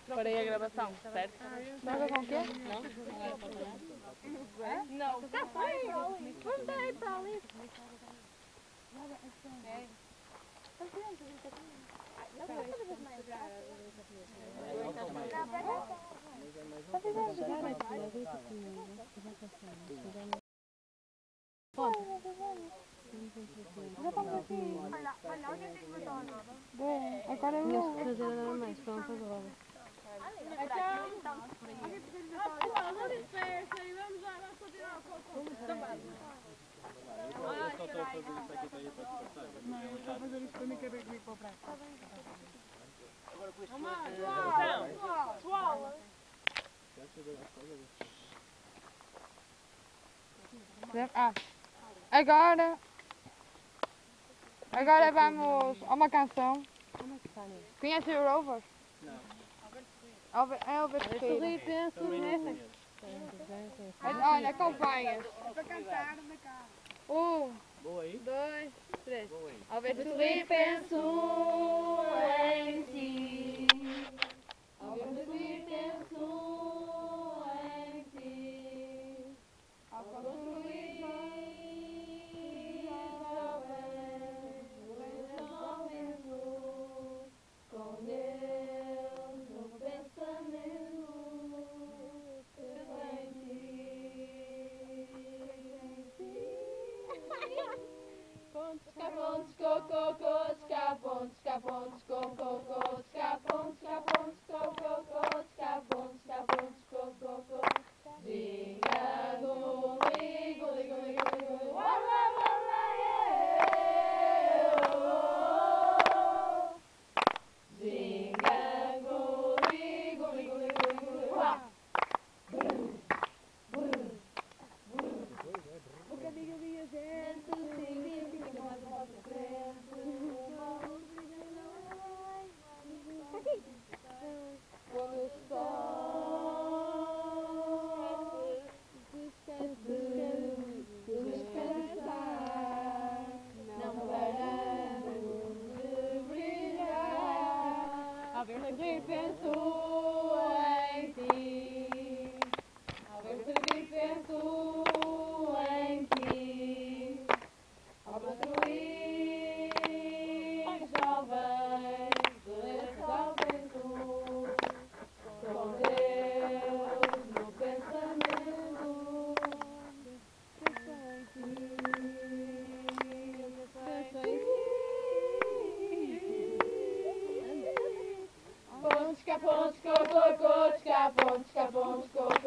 Parei a gravação, certo? Joga com o quê? Não? Não era para falar? Não. Já foi. Voltei para ali. Agora eu vou fazer nada mais, para não fazer logo. Agora vamos a uma canção. Conhece o Rovers? Não. É Albert Ferreira. Olha, acompanha. É para cantar na casa. 1, 2, 3. Ao ver sorrir penso em ti. Ao ver sorrir penso em ti. Ao construir jovens, momentos com Deus no pensamento. Penso em ti. Pontos, cocô, pontos, cocô, cocô. Ginga, guli, guli, guli, guli, wala, wala, Ginga, guli, guli, guli, guli, guli, wá. O caminho minha gente significa mais um passo à frente. Quando o sol descansar, não paramos de brilhar. Ao ver sorrir penso em ti. Ao ver sorrir penso em ti. Ao construir jovens, salvento. Com Deus no pensamento, penso em ti, penso em ti. Pontos, pontos, pontos, pontos, pontos, pontos,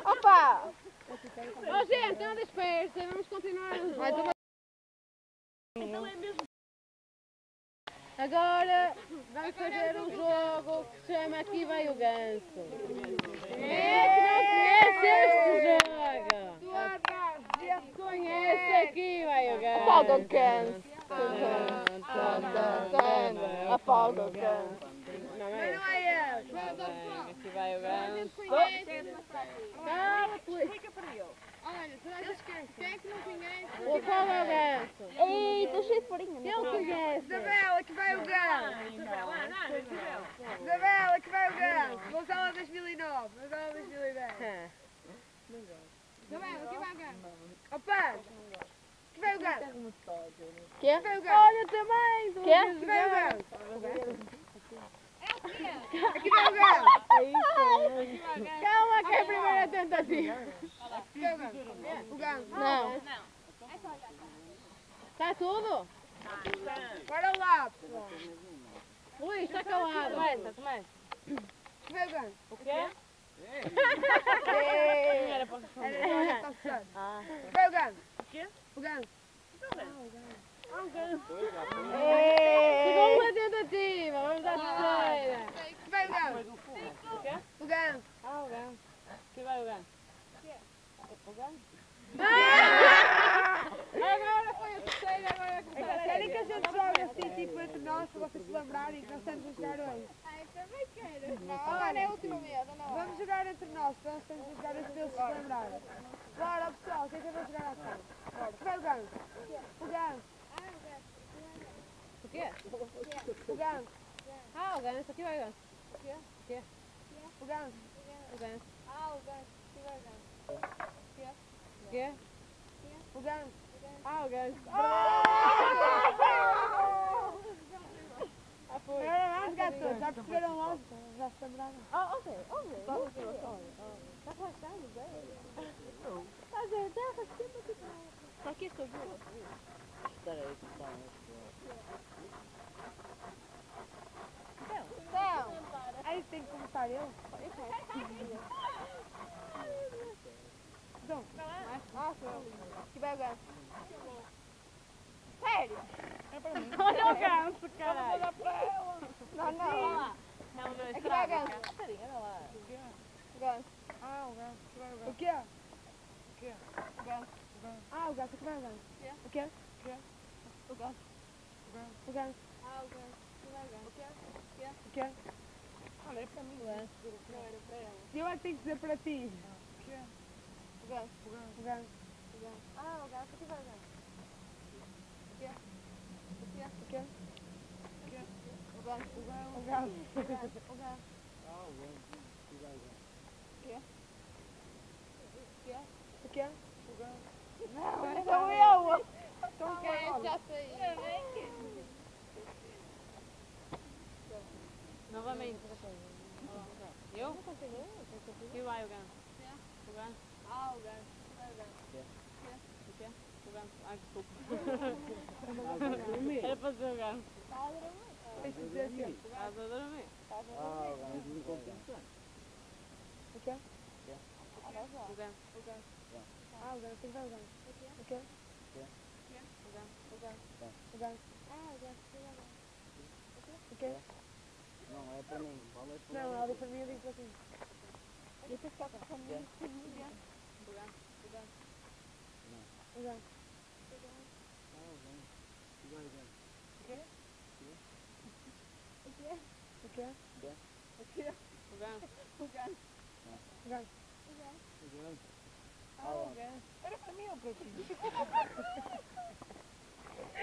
Opa! Oh, gente, não dispersa, vamos continuar. Agora vamos fazer um jogo que se chama Aqui Vai o Ganso. É que não conhece este jogo? Conhece Aqui Vai o Ganso. Apaga o ganso. Apaga o ganso. Não é esse. Aqui vai o ganso. Cala-te. Explica para ele. Olha, quem é que não conhece? O qual é o ganso? Ei, estou cheio de farinha. Quem conhece? Isabela, que vai o ganso! Isabela, que vai o ganso! Gonçala 2009, Gonçala 2010. Isabela, que vai o ganso! Opa! Que vai o ganso! Quê? Que vai o ganso! Olha também! Que vai o ganso! Aqui vai o ganso! Calma que é a primeira tentativa. Aqui vai o ganso! O ganso! Não. Está tudo? Agora Ui, está calado. Começa, começa. Que veio o ganso? O quê? Ei, Não era para responder. era olha, está fechado. Ah. Que veio o ganso? O quê? O ganso. Chegou uma tentativa, vamos à terceira. Que veio o ganso? O quê? O ganso. Ah, o ganso. Que vai o ganso? O ganso? Agora foi a terceira, agora é a começar. Querem que a gente jogue assim, tipo, entre nós, para vocês se lembrarem que nós estamos a jogar hoje? Ai, também quero. Não, Agora é a última vez, ou não? Vamos jogar entre nós, para nós estamos a jogar hoje para eles se lembrarem. Bora, pessoal, quem quer jogar assim? Bora, que vai o ganso? O ganso. O quê? O ganso. Ah, o ganso, aqui vai o ganso. O ganso. O ganso. Ah, o ganso. Que vai o ganso? O quê? O ganso. Ah, o ganso. Ah, foi. Agora vamos, gatos. Já perceberam logo? Já se lembraram? Ok. Está relaxado, velho. Está Está aqui este jogo. Então. Aí tem que começar eu. Então, Ah, que vai o ganso? Sério? Olha o ganso, caralho. Não, não. Não, dois, Aqui vai o trava. ganso. Olha lá. O ganso. ah, o ganso. Que vai o ganso. O quê? O ganso. Ah, o ganso. Que vai o ganso. O quê? O ganso. O ganso. Ah, o ganso. Que vai o ganso? O quê? Olha, é para mim. Não era para ela. Eu é que tenho que dizer para ti. O ganso. O ganso. Ah, o ganso. Aqui vai o ganso. O quê? O ganso. O ganso. O ganso. O ganso. O ganso. O quê? Não, sou eu. Então, Já sei. Novamente. Eu? Que vai o ganso? O ganso? Ah, o ganso. Que vai o ganso? O quê? O ganso. Ah, desculpa. Era para dizer o ganso. tens que dizer assim. Estás a dormir? O quê? O ganso. Ah, o ganso. Que vai o ganso. O quê? O ganso. O ganso. Ah, o ganso. Que vai o ganso? O quê? Não, é para mim. Fala Não, ela diz para mim, eu digo para ti. Eu tenho que ficar com a minha. O ganso. O ganso. Não, vem. Que vai, vem. O quê? O ganso. O ganso. O ganso. Ah, o ganso. Era para mim ou para ti?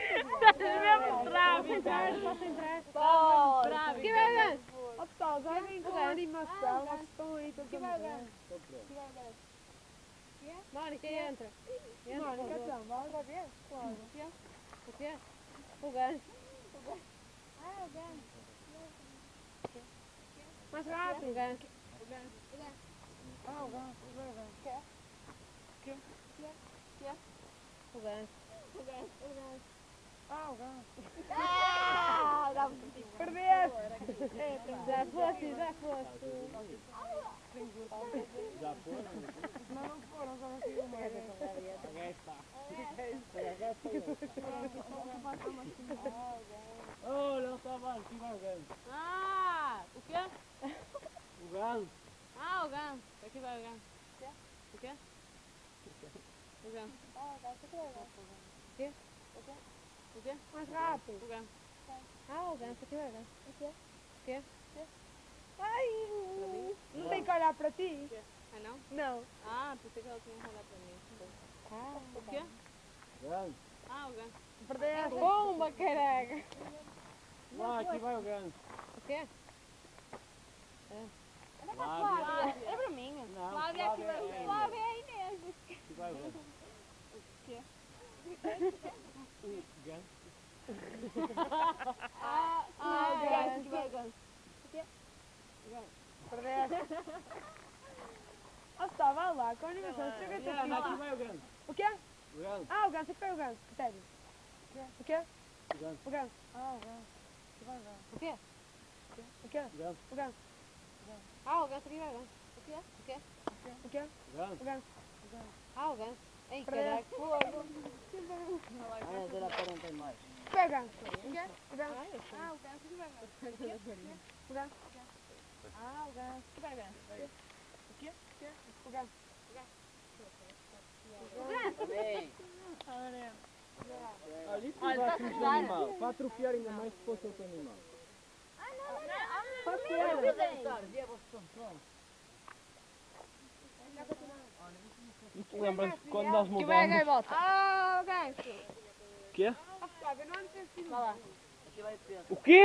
Estás mesmo bravo, Posso entrar? bravo. Aqui vai o ganso. Ó pessoal, joguem com animação. Vocês estão aí todos a morrer. Estou pronto. Mónica, entra. Entra, Mónica, por favor. então, bora ver? Claro. O quê? O ganso. Ah, o ganso. Mais O rápido. ganso. Ah, o ganso. O ganso. O ganso. Ah, o ganso. Ah, dá Perdeste. Já fosse, já fosse. Já foram? Não, não foram, só não fiz uma. Alguém está. Olha, estava aqui, vai o ganso. Ah, o quê? O ganso. Ah, o ganso. Aqui vai o ganso. O quê? O ganso. O quê? Mais rápido. O ganso. Ah, o ganso, aqui vai o ganso. O quê? Ai, não tem que olhar para ti. Ah, não? Não. Ah, pensei que ela tinha rolado para mim. Ah, O quê? Ganso. Ah, o ganso. Perdeste. bomba, caraca. Lá, aqui vai o ganso. O quê? Flávia. É para mim. Não, Flávia aqui vai o é ganso. Inês. Flávia é a Inês. Aqui vai o ganso. Ganso. Ah, o ganso. Aqui vai o ganso. Perdeste. Ó, está, vai lá, com a animação. Chega a Diana, aqui ser vai o ganso. O quê? O ganso. Ah, o ganso. Aqui vai o ganso. Sério. O quê? O ganso. O ganso. Ah, o ganso. Aqui vai o ganso. O quê? O quê? Ganso. O ganso. Ah, o ganso aqui vai ganso. O quê? O quê? Ganso. O ganso. Ah, o ganso. Ei, Perdeu. caraca. Ai, será que não tem mais? Pega o ganso. O quê? O ganso. Ah, o ganso que vai ganso. O ganso. Ah, o ganso. Que vai ganso? O ganso. Também. Olha, isso Olha, não tá vai fugir do a animal. Para atrofiar ainda mais se fosse outro animal. Pode ser. E tu lembras de quando nós Que vai ganhar mudamos? volta. Ah, o ganso. O quê? Fábio, não antes assim. Vai lá. O quê?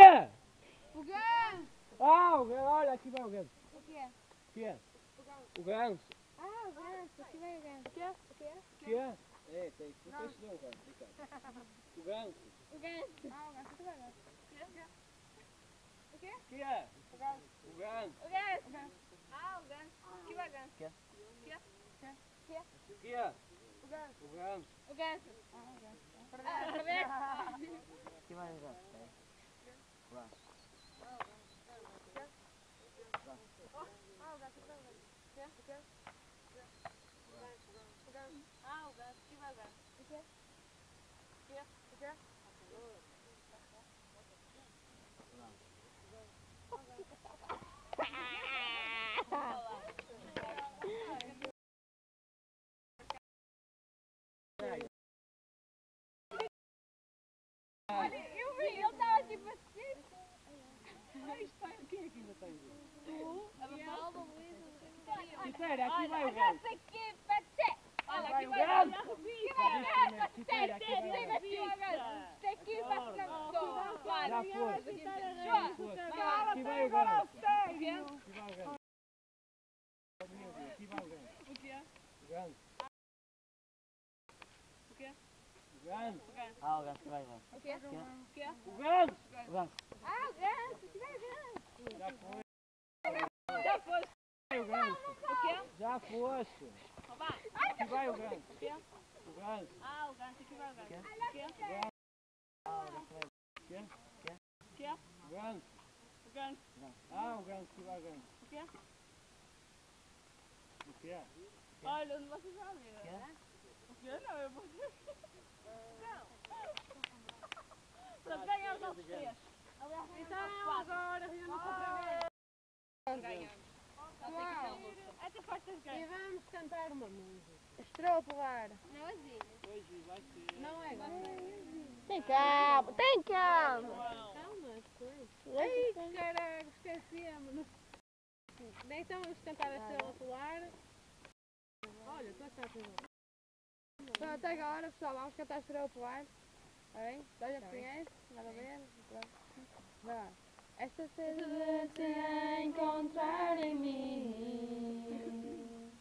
O ganso. Ah, o ganso. Olha, aqui vai o ganso. O quê? O quê? O ganso. Ah, o ganso. Aqui vai o ganso. O quê? O quê? O quê? É, tem. Não tens não, cara. O ganso. O ganso. Ah, o ganso que vai ganso. O quê? O ganso. O ganso. Ah, o ganso. Aqui vai ganso. O quê? O quê? O quê? O ganso. O ganso. O ganso. Perdeu. Perdeu. Aqui vai o ganso. Lá. Ah, o ganso que vai ganso. O quê? O quê? O ganso. Ah, o ganso. Aqui vai o ganso. O quê? O quê? Eu vi, ele estava tipo assim. Quem é que ainda tem? A Mafalda, o Luís, o Espera, aqui vai o ganso. aqui, pode Olha, Vai aqui o vai ganso. Aqui vai o ganso. Espera, aqui vai o ganso. Aqui vai o ganso. Isto aqui vai o ganso. Já foste. João, Aqui vai o ganso. aqui. Aqui vai o ganso. Aqui vai o ganso. O quê? O ganso. O quê? O ganso. Ah, o ganso vai, vai. O quê? O quê? O ganso. O ganso. Ah, o ganso. Aqui vai o ganso. Já foi. Já foste. O ganso. O quê? Já foste. Oba. Aqui vai o ganso. O quê? O ganso. Ah, o ganso. Aqui vai o ganso. O quê? Ah, o ganso vai. O quê? O ganso. O ganso. Ah, o ganso. Aqui vai o ganso. O quê? O que é? Olha, onde vocês vão ver, né? O quê? Não, eu vou ver. Pronto, ganhamos nossos três. Então, agora reúne-se outra vez. Ganhamos. Até forças E ganhas. vamos cantar uma música. Estrela polar. Não existe. Hoje vai ser. Não é agora. Tem calma, tem calma. Calma, depois. Ai, caralho, esquecemos. Então vamos cantar a Estrela Polar. Olha, tu estás a ver. Então, até agora, pessoal, vamos cantar a Estrela polar. Está bem? Já conhece? Nada a ver? Vai lá. Esta sede de te encontrar em mim,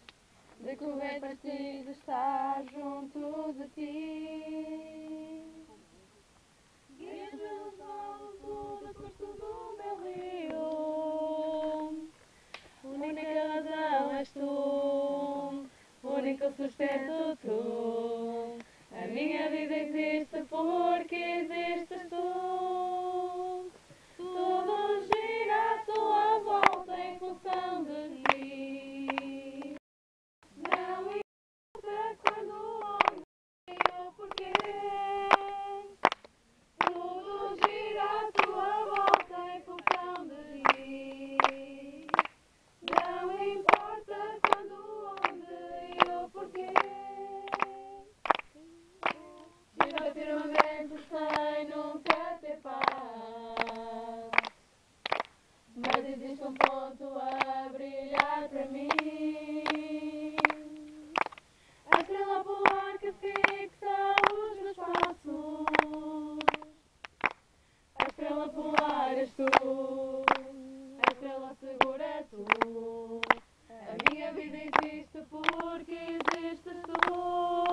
de correr para ti, de estar junto de ti. Guias meus maus, tudo curso do meu rio, única razão és tu, único sustento tu. A minha vida existe porque existes tu. Tudo gira à tua volta em função de ti. Não importa quando, onde e o porquê. Tudo gira à tua volta em função de ti. Não importa quando, onde e o porquê. Gira firmemente sem nunca ter paz. Mas existe um ponto a brilhar para mim. A estrela polar que fixa os meus passos. A estrela polar és tu. A estrela segura és tu. A minha vida existe porque existes tu.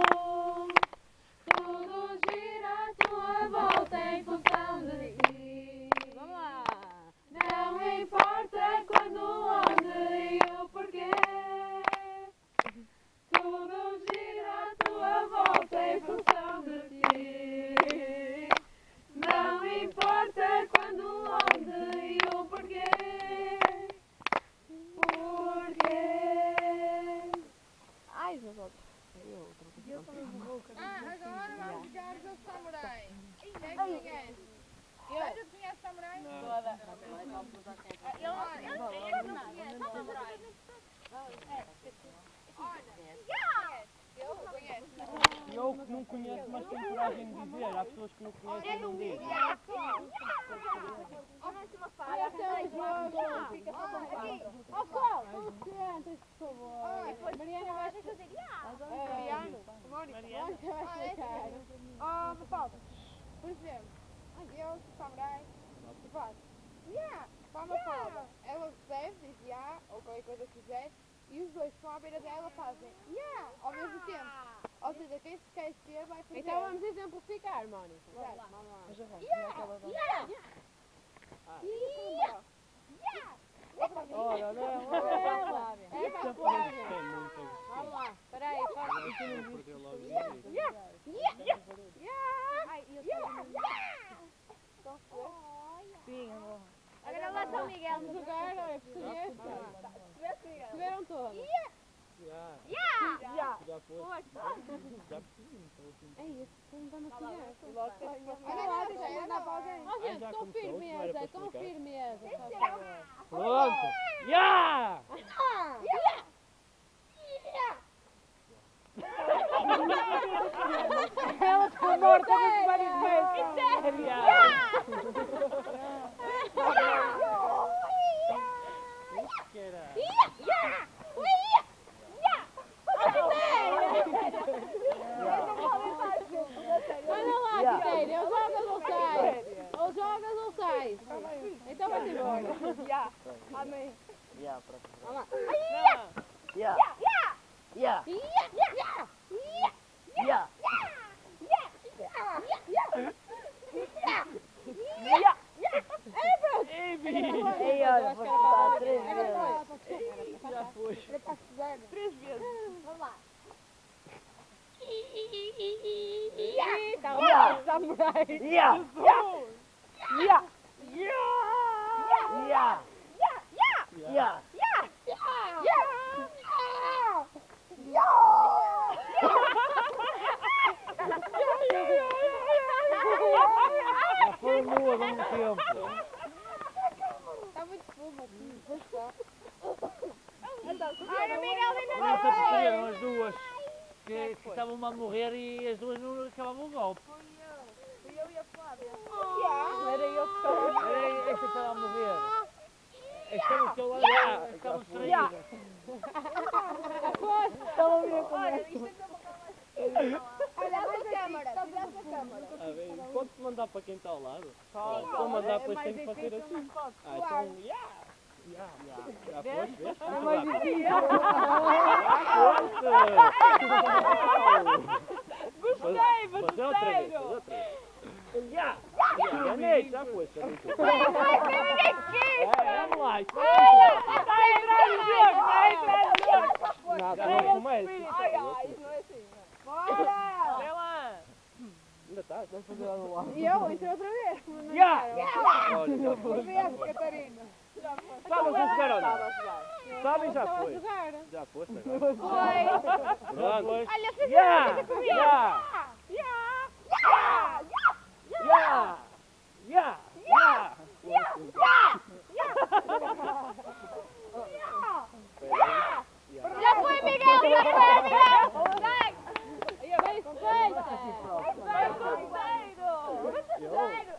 Tudo gira à tua volta em função de ti. Vamos lá. Não importa quando, onde e o porquê. Tudo gira à tua volta em função de ti. Não importa quando, onde e o porquê. você não diz. Olha, tem um jogo. Ó, qual? Concentras, por favor. Mariana vai explicar. Mariana? Mónica vai explicar. Oh, me falta. Por exemplo, eu sou samurai. E faço. Para uma falda. Ela recebe, diz ou qualquer coisa que quiser. E os dois que estão à beira dela fazem ao mesmo tempo. Ou seja, quem se quer esquecer vai fazer. Então vamos exemplificar, Mónica. Vamos lá. Olha, não. É para Tem muito. Vamos lá, peraí, faz. Perdeu logo. Sim, amor. Agora lá São Miguel. Vamos jogar, olha, português. Perceberam todos. Já foi. É isso, como vamos tirar. Olha lá, deixa eu mandar para alguém. Ó, gente, já com começou, firmeza, não com era para firmeza. Pronto. Já! Ela ficou morta muito várias vezes. Olha lá, Quitéria, ou jogas ou sais. Ou jogas ou sais. Então vai-se embora. Amém. Já, próximo. Olha lá. Já. Já. Já. Ei, olha, vou contar 3 vezes. Já foi. Três vezes. Vamos lá. Já. Samurai. Já. Já. Já. Já. Já foram duas ao mesmo tempo. Está muito fumo aqui. Olha, Miguel ainda Não se aperceberam as duas que estavam a morrer e as duas não acabavam o golpe. Era eu que estava. Era esta que estava a morrer. Esta não estou lá. Já, estavam distraídas. Estava a vir a comer. Olha, isto é que eu vou falar. Olha a câmara, tira essa câmara. Pode-se mandar para quem está ao lado? Vou mandar, depois tem que fazer assim. Então, já foste, vês? É mais difícil. Gostei, fazer outra vez. Já ganhei, já foi. Vamos lá. Está entrando no jogo. Nada, não começa. Ai, isso não é assim. Bora! Olha lá. Ainda está, vai fazer lá no lado. E eu entrei outra vez. Já. Olha, já foi. Vieste, Catarina. Sabem a jogar ou não? Sabem, já Estava a foi. jogar. Já foste agora. Foi. Pronto. Olha, você Já! já foi, Miguel, já foi, Miguel. Vai. Bem feita.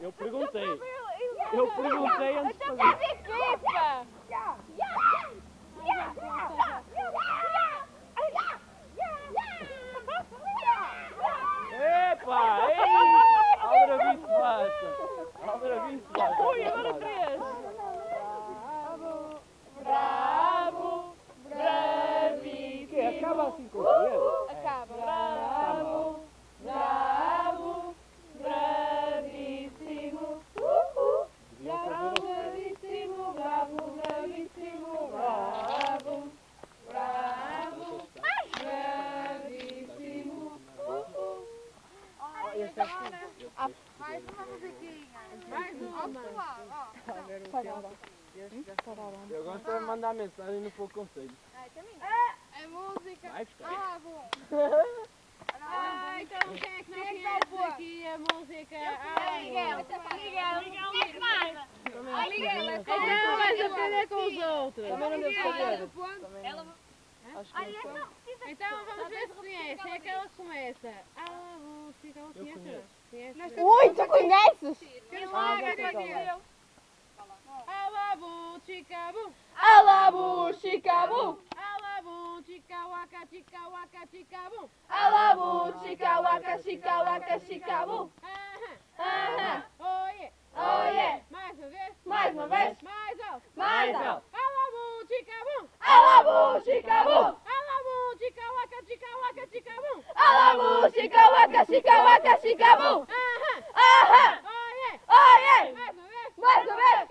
Eu perguntei. Eu perguntei antes de fazer. Equipa. Epa! Ei! Álvaro Vince basta! Álvaro Vince basta! Ui, agora 3. Bravo. Que acaba assim com o dedo? Acaba. Bravo. Bravo. Bravíssimo. Deviam fazer assim. Bravíssimo. Bravo. Bravíssimo. Bravo. Bravo. Bravíssimo. Mais uma musiquinha. Mais uma. Eu gosto de mandar mensagem no fogo conselho. É música. Vai buscar. Ah, bom. Então quem é que não conhece aqui a música? Miguel, Miguel, não é nada. Miguel, Então vais aprender com os outros. Também não devo saber. olha, não. Então vamos ver se conhece. É aquela que começa. A música, ela Eu conhece? conheço. Ui, tu conheces? Alabu, chicabu. Alabu, chicabu. Alabu, chica waka, chicabu. Alabu, chica waka, chicabu. Aham. Oh yeah. Oh yeah. Mais uma vez. Mais uma vez. Mais alto. Mais alto. Alabu, chicabu. Alabu, chicabu. Alabu, chica waka, chicabu. Alabu, chica waka, chicabu. Aham. Aham. Oh yeah. Oh yeah. Mais uma vez. Mais uma vez.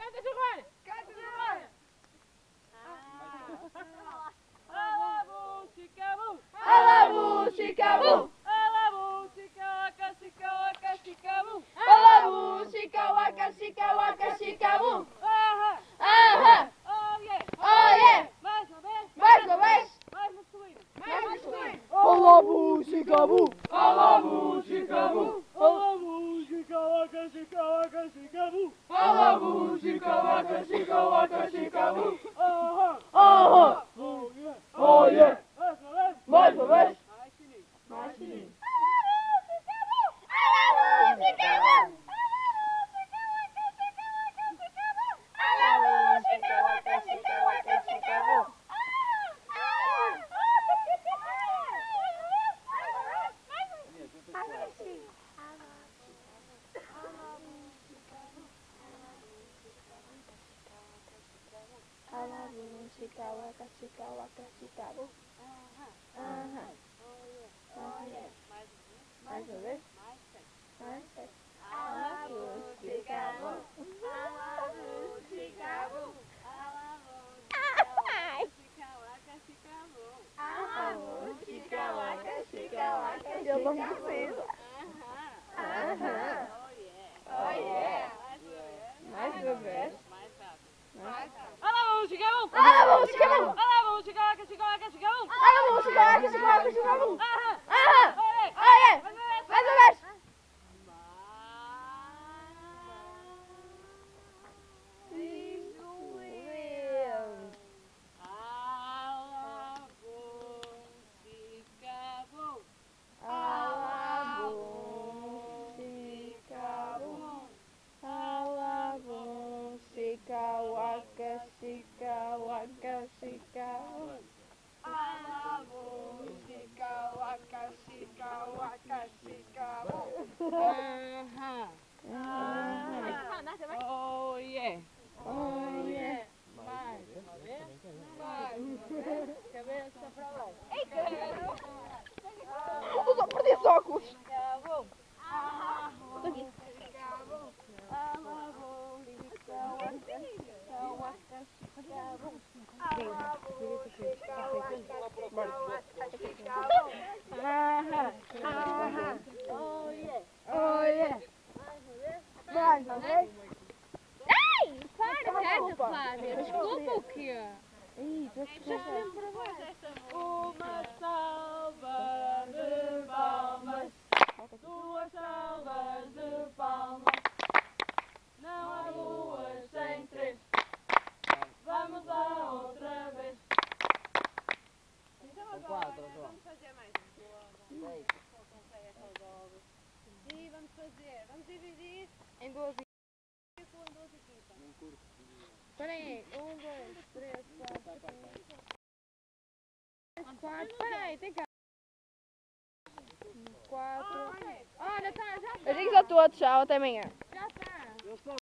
Canta, Giovanni. Alabu, chicabu. Alabu, chicabu. Alabu, chicawaka, chicabu. Alabu, chica waka, chicabu. Aham. Aham. Oh yeah. Oh yeah. Mais uma vez. Mais uma vez. Mais masculino. Mais masculino. Alabu, chicabu. Alabu, chicabu. Alabu, chicawaka, chicabu. Alabu, chica waka, chicabu. Aham. Aham. Oh yeah. Oh yeah. Mais uma vez. Mais uma vez. Mais fininho. Mais fininho. Alabu, chicabu. Alabu, chicabu. Alabu, chica waka, chicabu. Aham. Oh yeah. Mais uma vez. Mais sete. Alabu, chicabu. Alabu, chicabu. Alabu, chicawaka, chicabu. Eu não preciso. Aham. Oh yeah. Mais uma vez. Alabu, chicabu. Alabu, chicabu. Alabu, chicawaka, chicabu. Alabu, chica waka, chicabu. Aham. Aham. Olha. Oh yeah. Mais uma vez. Oh yeah. Oh yeah. Cabeça para lá. Perdi os óculos. Oh yeah. Oh yeah. Mais uma vez. Ai, para, Flávia. Desculpa o quê? Ih, tu é que Uma salva de palmas. Duas salvas de palmas. Não há duas sem três. Vamos lá outra vez. São quatro, João. Vamos fazer mais um. Seis. Sim, vamos fazer. Vamos dividir em duas equipas. Espera aí. 1, 2, 3, 4, 5, 4. Espera aí, tem cá. 4. Olha, tá, já Eu digo a todos, tchau, até amanhã. tá. Eu só